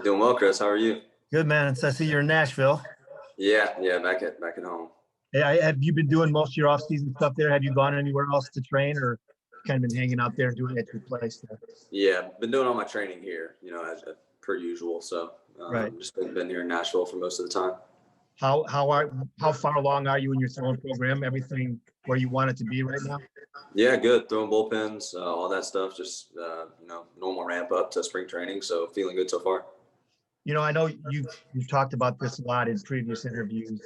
Doing well, Chris. How are you? Good, man. I see you're in Nashville. Yeah, back at home. Hey, have you been doing most of your off-season stuff there? Have you gone anywhere else to train, or kind of been hanging out there and doing it at your place there? Yeah, been doing all my training here, as per usual. So Right. just been here in Nashville for most of the time. How far along are you in your throwing program? Everything where you want it to be right now? Yeah, good. Throwing bullpens, all that stuff. Just normal ramp up to spring training. So feeling good so far. I know you've talked about this a lot in previous interviews,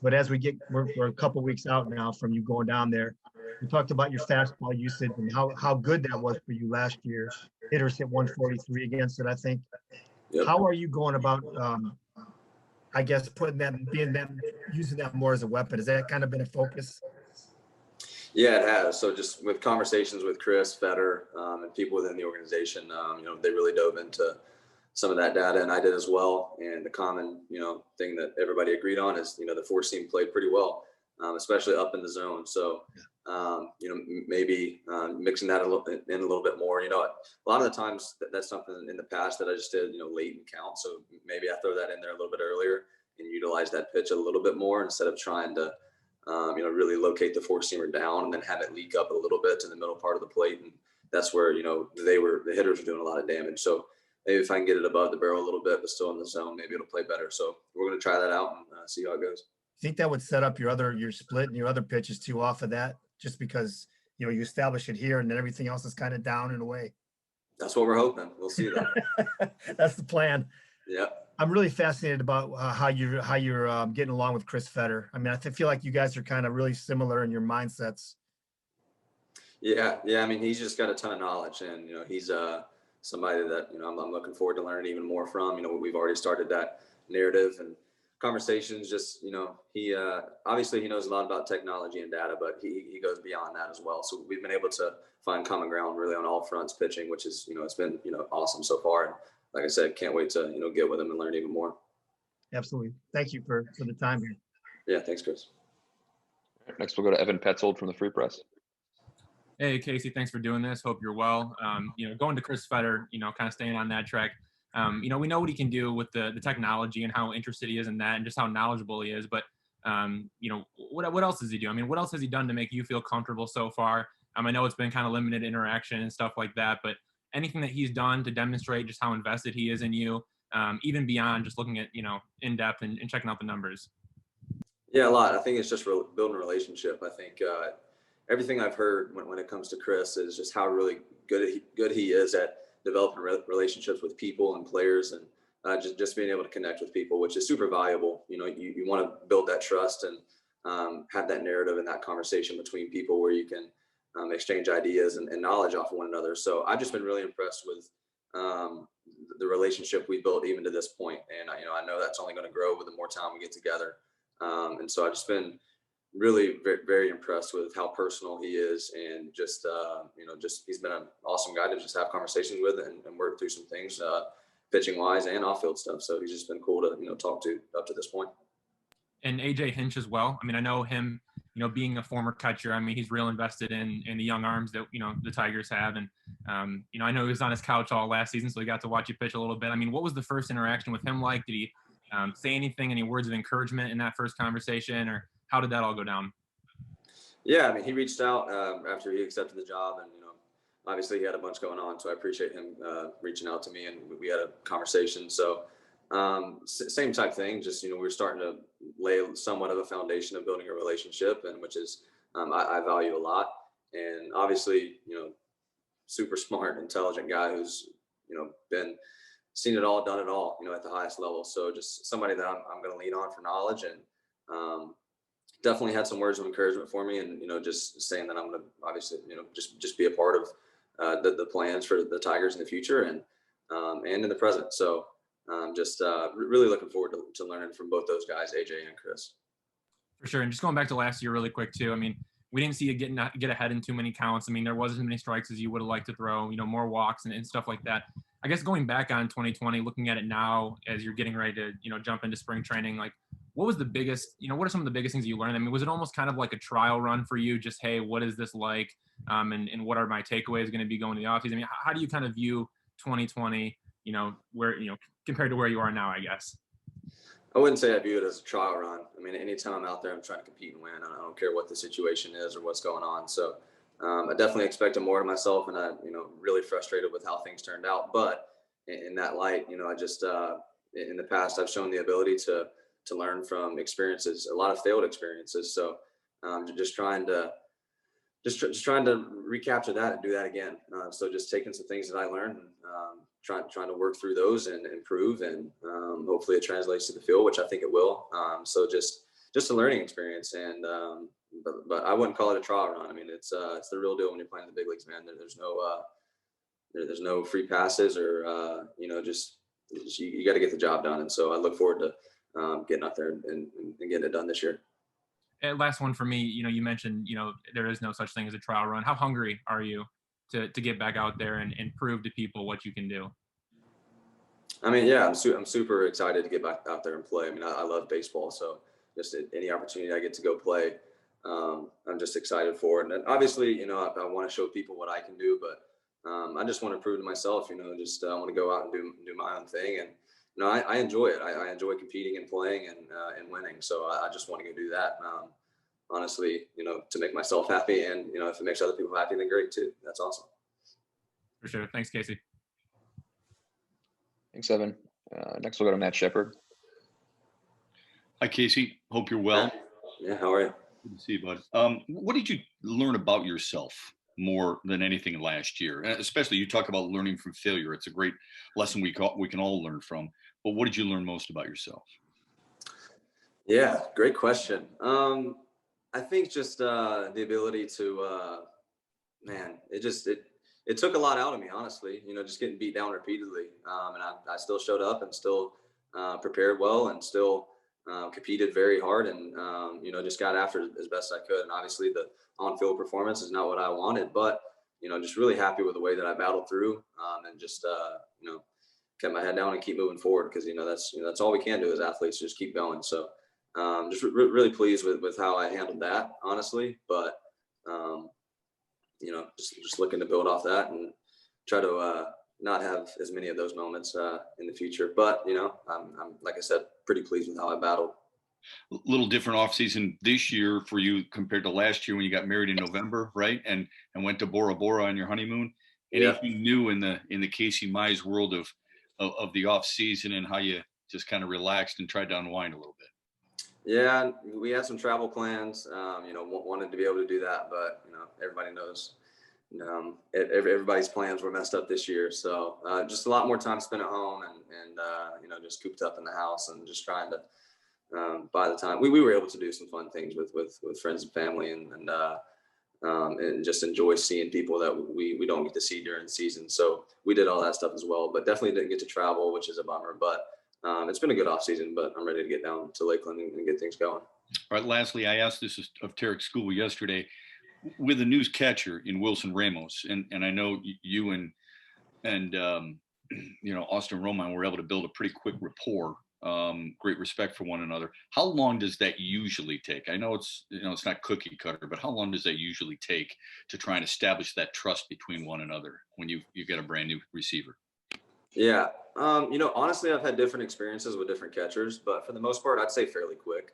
but as we're a couple weeks out now from you going down there, you talked about your fastball usage and how good that was for you last year. Hitters hit 143 against it, I think. Yep. How are you going about, I guess, using that more as a weapon? Has that kind of been a focus? Yeah, it has. So just with conversations with Chris, Fetter, and people within the organization, they really dove into some of that data, and I did as well. And the common, thing that everybody agreed on is, the four seam played pretty well, especially up in the zone. So, maybe mixing that in a little bit more. A lot of the times that's something in the past that I just did, late in count. So maybe I throw that in there a little bit earlier and utilize that pitch a little bit more instead of trying to, really locate the four seamer down and then have it leak up a little bit to the middle part of the plate. And that's where, the hitters were doing a lot of damage. So maybe if I can get it above the barrel a little bit, but still in the zone, maybe it'll play better. So we're going to try that out and see how it goes. Think that would set up your split and your other pitches too off of that, just because, you establish it here and then everything else is kind of down and away. That's what we're hoping. We'll see though. That's the plan. Yeah. I'm really fascinated about how you're getting along with Chris Fetter. I mean, I feel like you guys are kind of really similar in your mindsets. Yeah. I mean, he's just got a ton of knowledge, and he's somebody that I'm looking forward to learning even more from. We've already started that narrative and conversations. Just he obviously he knows a lot about technology and data, but he goes beyond that as well. So we've been able to find common ground really on all fronts pitching, which is it's been awesome so far. And like I said, can't wait to get with him and learn even more. Absolutely. Thank you for the time here. Yeah, thanks, Chris. Next, we'll go to Evan Petzold from the Free Press. Hey, Casey, thanks for doing this. Hope you're well. Going to Chris Fetter, kind of staying on that track. We know what he can do with the technology and how interested he is in that and just how knowledgeable he is. But, what else does he do? I mean, what else has he done to make you feel comfortable so far? I know it's been kind of limited interaction and stuff like that, but anything that he's done to demonstrate just how invested he is in you, even beyond just looking at, in depth and checking out the numbers? Yeah, a lot. I think it's just building a relationship. I think everything I've heard when it comes to Chris is just how really good he is at developing relationships with people and players, and just being able to connect with people, which is super valuable. You want to build that trust and have that narrative and that conversation between people where you can exchange ideas and knowledge off of one another. So I've just been really impressed with the relationship we built even to this point. And I know that's only going to grow with the more time we get together. And so I've just been really very, very impressed with how personal he is, and just he's been an awesome guy to just have conversations with and work through some things, pitching wise and off field stuff. So he's just been cool to talk to up to this point. And AJ Hinch as well. I know him, being a former catcher, he's real invested in the young arms that, the Tigers have. And, I know he was on his couch all last season, so he got to watch you pitch a little bit. What was the first interaction with him like? Did he say anything, any words of encouragement in that first conversation, or how did that all go down? Yeah, he reached out after he accepted the job, and obviously he had a bunch going on, so I appreciate him reaching out to me, and we had a conversation. So same type thing, just we were starting to lay somewhat of a foundation of building a relationship, and which is I value a lot. And obviously super smart, intelligent guy who's been seen it all, done it all, at the highest level. So just somebody that I'm going to lean on for knowledge, and definitely had some words of encouragement for me, and just saying that I'm going to obviously just be a part of the plans for the Tigers in the future and in the present. So really looking forward to learning from both those guys, AJ and Chris. For sure. And just going back to last year really quick too, we didn't see you get ahead in too many counts. There wasn't as many strikes as you would have liked to throw, more walks and stuff like that. I guess going back on 2020, looking at it now as you're getting ready to, jump into spring training, like what was the biggest, what are some of the biggest things you learned? Was it almost kind of like a trial run for you? Just, hey, what is this like? And what are my takeaways going to be going to the offseason? How do you kind of view 2020, where, compared to where you are now, I guess? I wouldn't say I view it as a trial run. I mean, anytime I'm out there, I'm trying to compete and win. I don't care what the situation is or what's going on. So I definitely expected more of myself, and I'm, really frustrated with how things turned out. But in that light, I just in the past I've shown the ability to learn from experiences, a lot of failed experiences. So just trying to trying to recapture that and do that again. So just taking some things that I learned and trying to work through those and improve, and hopefully it translates to the field, which I think it will. So just a learning experience, and but I wouldn't call it a trial run. I mean, it's the real deal when you're playing the big leagues, man. There's no free passes or just you got to get the job done. And so I look forward to getting out there and getting it done this year. And last one for me, you mentioned, there is no such thing as a trial run. How hungry are you to get back out there and prove to people what you can do? I mean, yeah, I'm super excited to get back out there and play. I mean, I love baseball, so just any opportunity I get to go play, I'm just excited for it. And obviously, I want to show people what I can do, but I just want to prove to myself, I want to go out and do my own thing. And I enjoy it. I enjoy competing and playing and winning. So I just want to go do that. Honestly, to make myself happy, and if it makes other people happy, then great too. That's awesome. For sure. Thanks, Casey. Thanks, Evan. Next, we'll go to Matt Shepard. Hi, Casey. Hope you're well. Yeah, how are you? Good to see you, bud. What did you learn about yourself more than anything last year? And especially, you talk about learning from failure. It's a great lesson we can all learn from. But what did you learn most about yourself? Yeah, great question. I think just the ability to, it took a lot out of me, honestly, just getting beat down repeatedly. And I still showed up and still prepared well and still competed very hard and, just got after it as best I could. And obviously the on-field performance is not what I wanted, but, just really happy with the way that I battled through and just, kept my head down and keep moving forward, because, that's all we can do as athletes, just keep going. So just really pleased with how I handled that, honestly. But, just looking to build off that and try to not have as many of those moments in the future. But, I'm, like I said, pretty pleased with how I battled. A little different offseason this year for you compared to last year when you got married in November, right? And went to Bora Bora on your honeymoon. Anything new in the Casey Mize world of the offseason, and how you just kind of relaxed and tried to unwind a little bit? Yeah, we had some travel plans, wanted to be able to do that, but, everybody knows, everybody's plans were messed up this year. So just a lot more time spent at home and just cooped up in the house and just trying to, by the time we were able to do some fun things with friends and family and just enjoy seeing people that we don't get to see during the season. So we did all that stuff as well, but definitely didn't get to travel, which is a bummer. But it's been a good off season, but I'm ready to get down to Lakeland and get things going. All right. Lastly, I asked this of Tarek School yesterday, with a news catcher in Wilson Ramos, and I know you and Austin Roman were able to build a pretty quick rapport, great respect for one another. How long does that usually take? I know it's not cookie cutter, but how long does that usually take to try and establish that trust between one another when you get a brand new receiver? Yeah. Honestly, I've had different experiences with different catchers, but for the most part, I'd say fairly quick.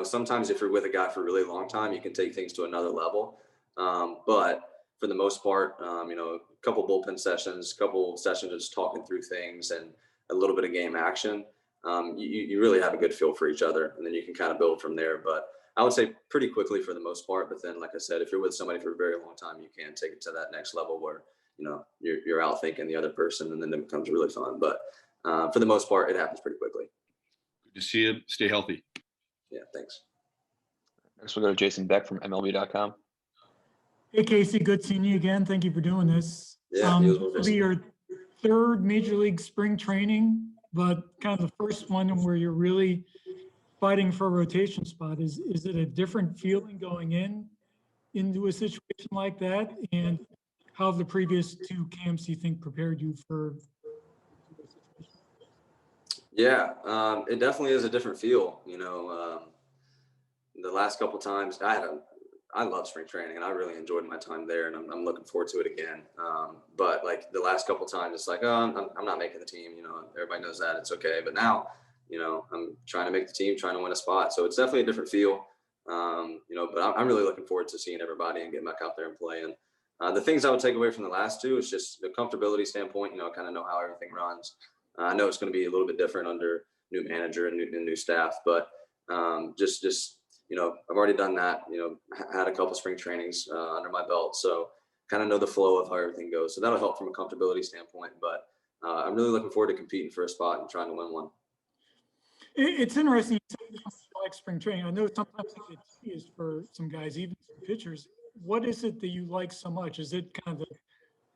Sometimes if you're with a guy for a really long time, you can take things to another level. But for the most part, a couple bullpen sessions, couple sessions just talking through things and a little bit of game action, you really have a good feel for each other, and then you can kind of build from there. But I would say pretty quickly for the most part. But then, like I said, if you're with somebody for a very long time, you can take it to that next level where, you're out thinking the other person, and then it becomes really fun. But for the most part, it happens pretty quickly. Good to see you. Stay healthy. Yeah, thanks. Next, we'll go to Jason Beck from MLB.com. Hey, Casey, good seeing you again. Thank you for doing this. Yeah, it'll be your third Major League spring training, but kind of the first one where you're really fighting for a rotation spot. Is it a different feeling going into a situation like that? And how have the previous two camps, you think, prepared you for? Yeah, it definitely is a different feel. The last couple of times I had I love spring training, and I really enjoyed my time there, and I'm looking forward to it again. But like the last couple times, it's like, oh, I'm not making the team. Everybody knows that. It's okay. But now, I'm trying to make the team, trying to win a spot. So it's definitely a different feel. But I'm really looking forward to seeing everybody and getting back out there and playing. The things I would take away from the last two is just the comfortability standpoint. Kind of know how everything runs. I know it's going to be a little bit different under new manager and new staff, but just I've already done that. Had a couple spring trainings under my belt, so kind of know the flow of how everything goes. So that'll help from a comfortability standpoint. But I'm really looking forward to competing for a spot and trying to win one. It's interesting you say you like spring training. I know sometimes it gets tedious for some guys, even some pitchers. What is it that you like so much? Is it kind of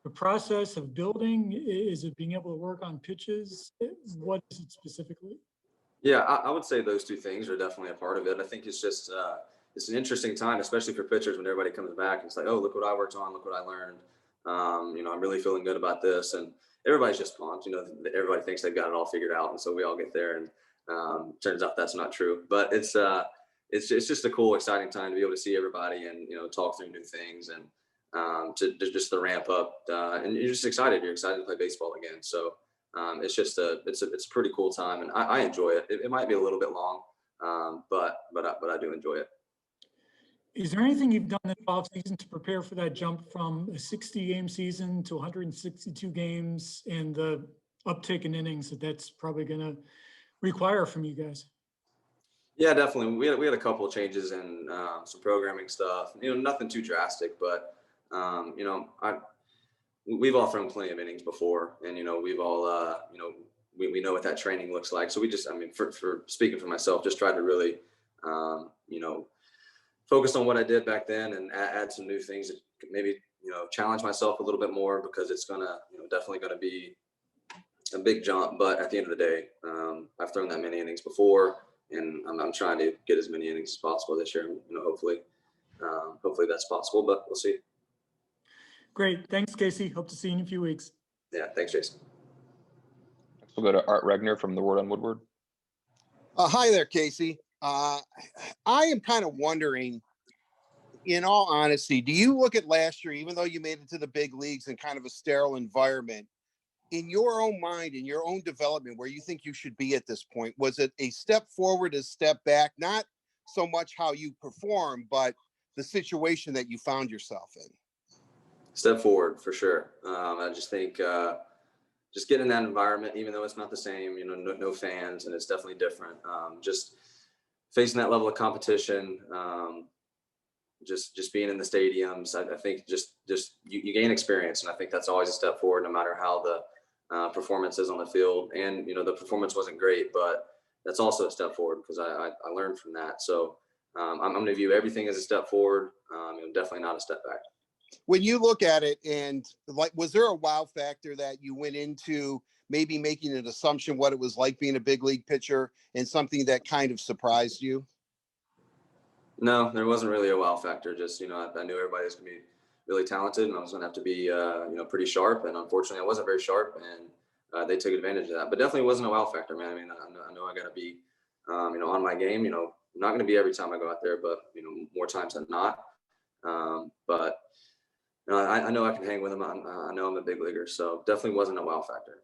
the process of building? Is it being able to work on pitches? What is it specifically? Yeah, I would say those two things are definitely a part of it. I think it's just it's an interesting time, especially for pitchers when everybody comes back and it's like, oh, look what I worked on, look what I learned. I'm really feeling good about this, and everybody's just pumped. Everybody thinks they've got it all figured out, and so we all get there, and turns out that's not true. But it's just a cool, exciting time to be able to see everybody and talk through new things and to just the ramp up, and you're just excited. You're excited to play baseball again. So. It's just it's a pretty cool time, and I enjoy it. It might be a little bit long, but I do enjoy it. Is there anything you've done in the offseason to prepare for that jump from a 60-game season to 162 games and the uptick in innings that's probably going to require from you guys? Yeah, definitely. We had a couple of changes in some programming stuff. Nothing too drastic, but we've all thrown plenty of innings before, and we've all we know what that training looks like. So we just, for speaking for myself, just tried to really focus on what I did back then and add some new things that could maybe challenge myself a little bit more, because it's gonna definitely gonna be a big jump. But at the end of the day, I've thrown that many innings before, and I'm trying to get as many innings as possible this year. Hopefully that's possible, but we'll see. Great. Thanks, Casey. Hope to see you in a few weeks. Yeah, thanks, Jason. Next we'll go to Art Regner from the Word on Woodward. Hi there, Casey. I am kind of wondering, in all honesty, do you look at last year, even though you made it to the big leagues in kind of a sterile environment, in your own mind, in your own development, where you think you should be at this point? Was it a step forward, a step back? Not so much how you perform, but the situation that you found yourself in. Step forward for sure. I just think just getting in that environment, even though it's not the same, no fans, and it's definitely different. Just facing that level of competition, just being in the stadiums. I think just you gain experience, and I think that's always a step forward, no matter how the performance is on the field. And the performance wasn't great, but that's also a step forward, because I learned from that. So I'm going to view everything as a step forward, and definitely not a step back. When you look at it, and was there a wow factor that you went into maybe making an assumption what it was like being a big league pitcher, and something that kind of surprised you? No, there wasn't really a wow factor. Just, I knew everybody was going to be really talented, and I was going to have to be, pretty sharp. And unfortunately, I wasn't very sharp, and they took advantage of that. But definitely wasn't a wow factor, man. I know I got to be, on my game. Not going to be every time I go out there, but more times than not. But I know I can hang with them. I know I'm a big leaguer, so definitely wasn't a wow factor.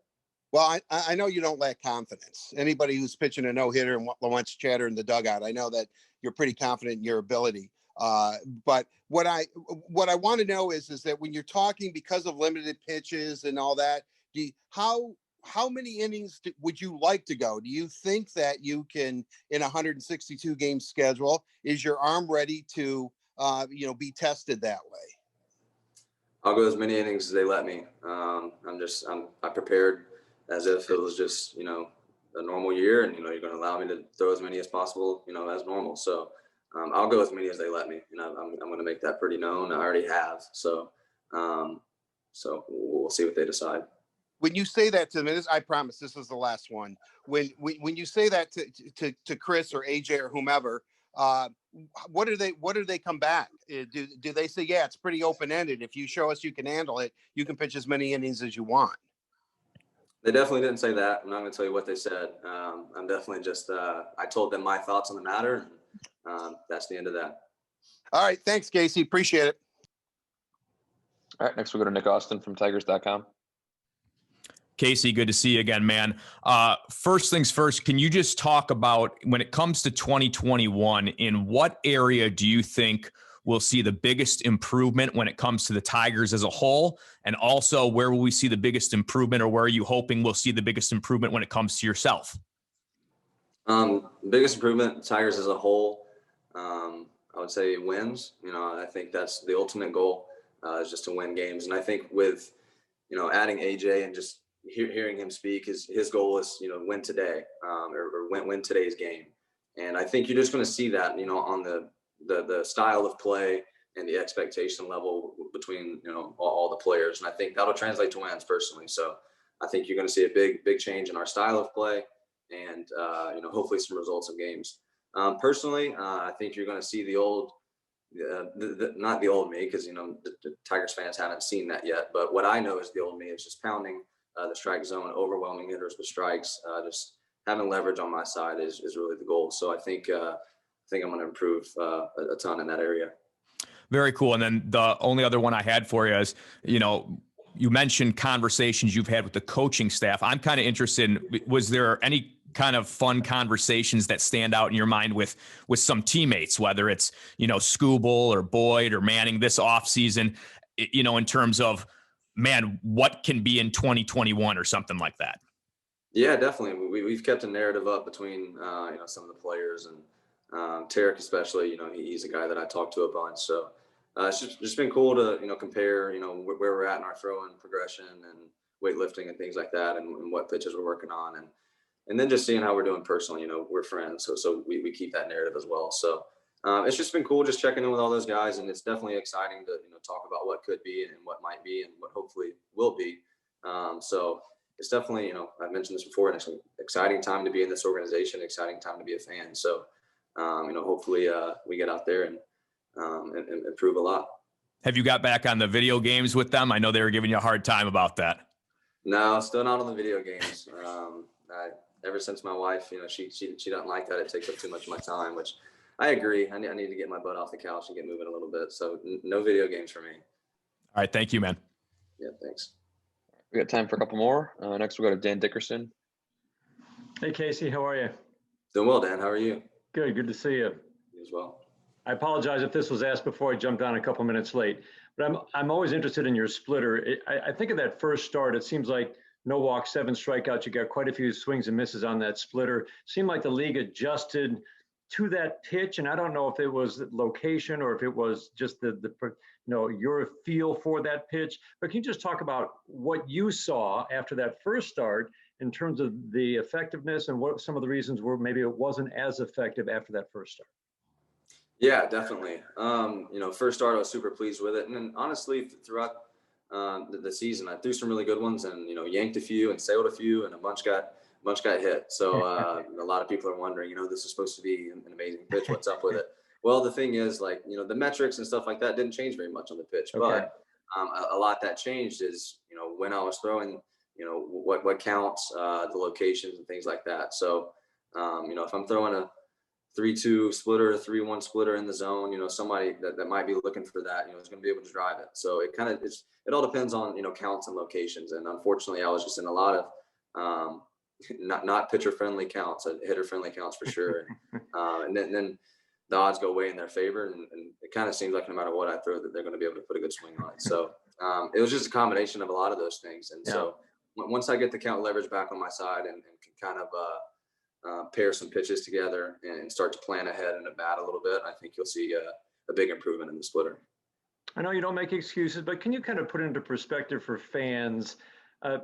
Well, I know you don't lack confidence. Anybody who's pitching a no-hitter and wants chatter in the dugout, I know that you're pretty confident in your ability. But what I want to know is that when you're talking, because of limited pitches and all that, how many innings would you like to go? Do you think that you can, in a 162 game schedule, is your arm ready to be tested that way? I'll go as many innings as they let me. I prepared as if it was just, a normal year, and, you're going to allow me to throw as many as possible, as normal. So I'll go as many as they let me. I'm going to make that pretty known. I already have. So we'll see what they decide. When you say that to them, I promise this is the last one. When you say that to Chris or AJ or whomever, what do they come back? Do they say, yeah, it's pretty open-ended. If you show us you can handle it, you can pitch as many innings as you want? They definitely didn't say that. I'm not going to tell you what they said. I'm definitely just, I told them my thoughts on the matter, and that's the end of that. All right. Thanks, Casey. Appreciate it. All right, next we'll go to Nick Austin from Tigers.com. Casey, good to see you again, man. First things first, can you just talk about when it comes to 2021, in what area do you think we'll see the biggest improvement when it comes to the Tigers as a whole? And also, where will we see the biggest improvement, or where are you hoping we'll see the biggest improvement when it comes to yourself? Biggest improvement, Tigers as a whole, I would say wins. I think that's the ultimate goal, is just to win games. And I think with, adding AJ and just hearing him speak, his goal is, win today, or win today's game. And I think you're just going to see that, on the style of play and the expectation level between, all the players. And I think that'll translate to wins personally. So I think you're going to see a big change in our style of play and, hopefully some results of games. Personally, I think you're going to see the old, not the old me, because, the Tigers fans haven't seen that yet. But what I know is the old me is just pounding the strike zone, overwhelming hitters with strikes, just having leverage on my side is really the goal. So I think I'm going to improve a ton in that area. Very cool. And then the only other one I had for you is, you mentioned conversations you've had with the coaching staff. I'm kind of interested in, was there any kind of fun conversations that stand out in your mind with some teammates, whether it's, Skubal or Boyd or Manning this offseason, in terms of, man, what can be in 2021 or something like that? Yeah, definitely. We've kept a narrative up between, some of the players, and Tarek especially, he's a guy that I talk to a bunch. So it's just been cool to, compare, where we're at in our throwing progression and weightlifting and things like that, and what pitches we're working on. And then just seeing how we're doing personally, we're friends. So we keep that narrative as well. So it's just been cool just checking in with all those guys. And it's definitely exciting to, talk about what could be and what might be and what hopefully will be. So it's definitely, I've mentioned this before, and it's an exciting time to be in this organization, exciting time to be a fan. So, hopefully we get out there and improve a lot. Have you got back on the video games with them? I know they were giving you a hard time about that. No, still not on the video games. Ever since my wife, she doesn't like that. It takes up too much of my time, which I agree. I need to get my butt off the couch and get moving a little bit. So no video games for me. All right. Thank you, man. Yeah, thanks. We got time for a couple more. Next, we'll go to Dan Dickerson. Hey, Casey, how are you? Doing well, Dan. How are you? Good to see you. You as well. I apologize if this was asked before I jumped on a couple minutes late, but I'm always interested in your splitter. I think of that first start, it seems like no walks, 7 strikeouts. You got quite a few swings and misses on that splitter. Seemed like the league adjusted to that pitch, and I don't know if it was location or if it was just your feel for that pitch. But can you just talk about what you saw after that first start in terms of the effectiveness and what some of the reasons were maybe it wasn't as effective after that first start? Yeah, definitely. First start, I was super pleased with it. And then honestly, throughout the season, I threw some really good ones and, yanked a few and sailed a few, and a bunch got hit. So a lot of people are wondering, this is supposed to be an amazing pitch. What's up with it? Well, the thing is, the metrics and stuff like that didn't change very much on the pitch. Okay. But a lot that changed is, when I was throwing, what counts, the locations and things like that. So, if I'm throwing a 3-2 splitter, a 3-1 splitter in the zone, somebody that might be looking for that, is going to be able to drive it. So it all depends on, counts and locations. And unfortunately, I was just in a lot of not pitcher friendly counts, hitter friendly counts for sure. And then the odds go way in their favor. And it kind of seems like no matter what I throw, that they're going to be able to put a good swing on it. So it was just a combination of a lot of those things. And so once I get the count leverage back on my side and can kind of pair some pitches together and start to plan ahead in a bat a little bit, I think you'll see a big improvement in the splitter. I know you don't make excuses, but can you kind of put into perspective for fans a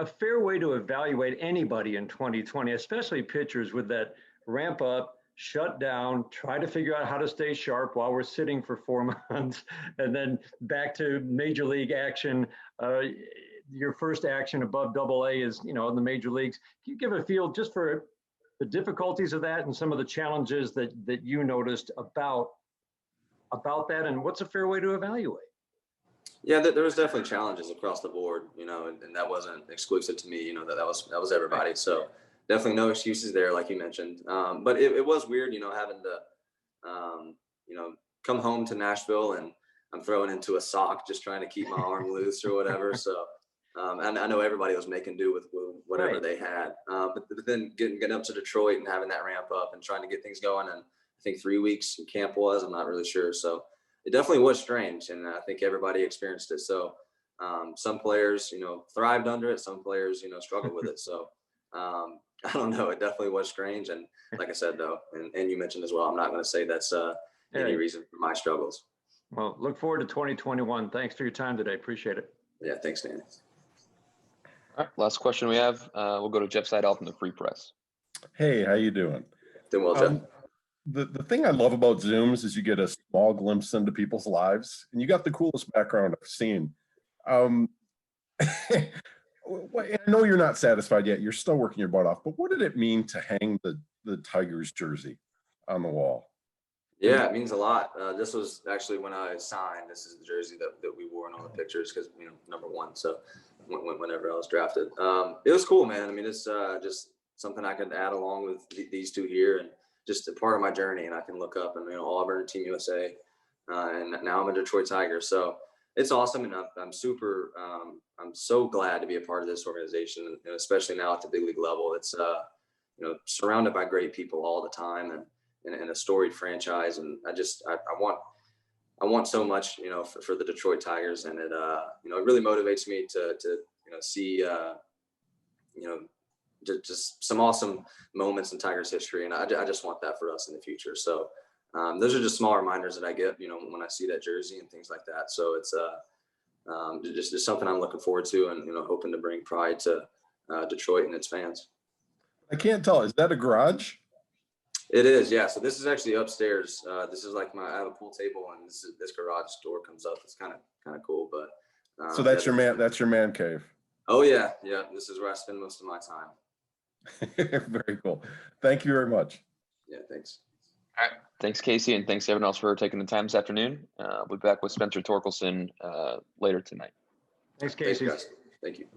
fair way to evaluate anybody in 2020, especially pitchers, with that ramp up, shut down, try to figure out how to stay sharp while we're sitting for 4 months, and then back to major league action. Your first action above AA is, in the major leagues. Can you give a feel just for the difficulties of that and some of the challenges that you noticed about that, and what's a fair way to evaluate? Yeah, there was definitely challenges across the board, and that wasn't exclusive to me, that was everybody. So definitely no excuses there, like you mentioned. But it was weird, having to, come home to Nashville and I'm throwing into a sock, just trying to keep my arm loose or whatever. So, and I know everybody was making do with whatever Right. they had. But then getting up to Detroit and having that ramp up and trying to get things going. And I think 3 weeks in camp was, I'm not really sure. So it definitely was strange. And I think everybody experienced it. So some players, thrived under it. Some players, struggled with it. So I don't know. It definitely was strange. And like I said, though, and you mentioned as well, I'm not going to say that's any reason for my struggles. Well, look forward to 2021. Thanks for your time today. Appreciate it. Yeah, thanks, Danny. All right, last question we have. We'll go to Jeff Seidel from the Free Press. Hey, how you doing? Doing well, Jeff. The thing I love about Zooms is you get a small glimpse into people's lives, and you got the coolest background I've seen. I know you're not satisfied yet. You're still working your butt off, but what did it mean to hang the Tigers jersey on the wall? Yeah, it means a lot. This was actually when I signed. This is the jersey that we wore in all the pictures because, number one. So whenever I was drafted, it was cool, man. I mean, it's just something I could add along with these two here and just a part of my journey. And I can look up and, Auburn, Team USA, and now I'm a Detroit Tiger. So it's awesome. And I'm super, I'm so glad to be a part of this organization, and especially now at the big league level. It's, surrounded by great people all the time and a storied franchise. And I want so much, for the Detroit Tigers. And it, it really motivates me to see, just some awesome moments in Tigers history. And I just want that for us in the future. So those are just small reminders that I get, when I see that jersey and things like that. So it's just something I'm looking forward to and, hoping to bring pride to Detroit and its fans. I can't tell. Is that a garage? It is, yeah. So this is actually upstairs. This is like I have a pool table, and this garage door comes up. It's kind of cool, but So that's your man cave. Oh yeah. This is where I spend most of my time. Very cool. Thank you very much. Yeah, thanks. All right. Thanks, Casey, and thanks everyone else for taking the time this afternoon. We'll be back with Spencer Torkelson later tonight. Thanks, Casey. Thanks, guys. Thank you.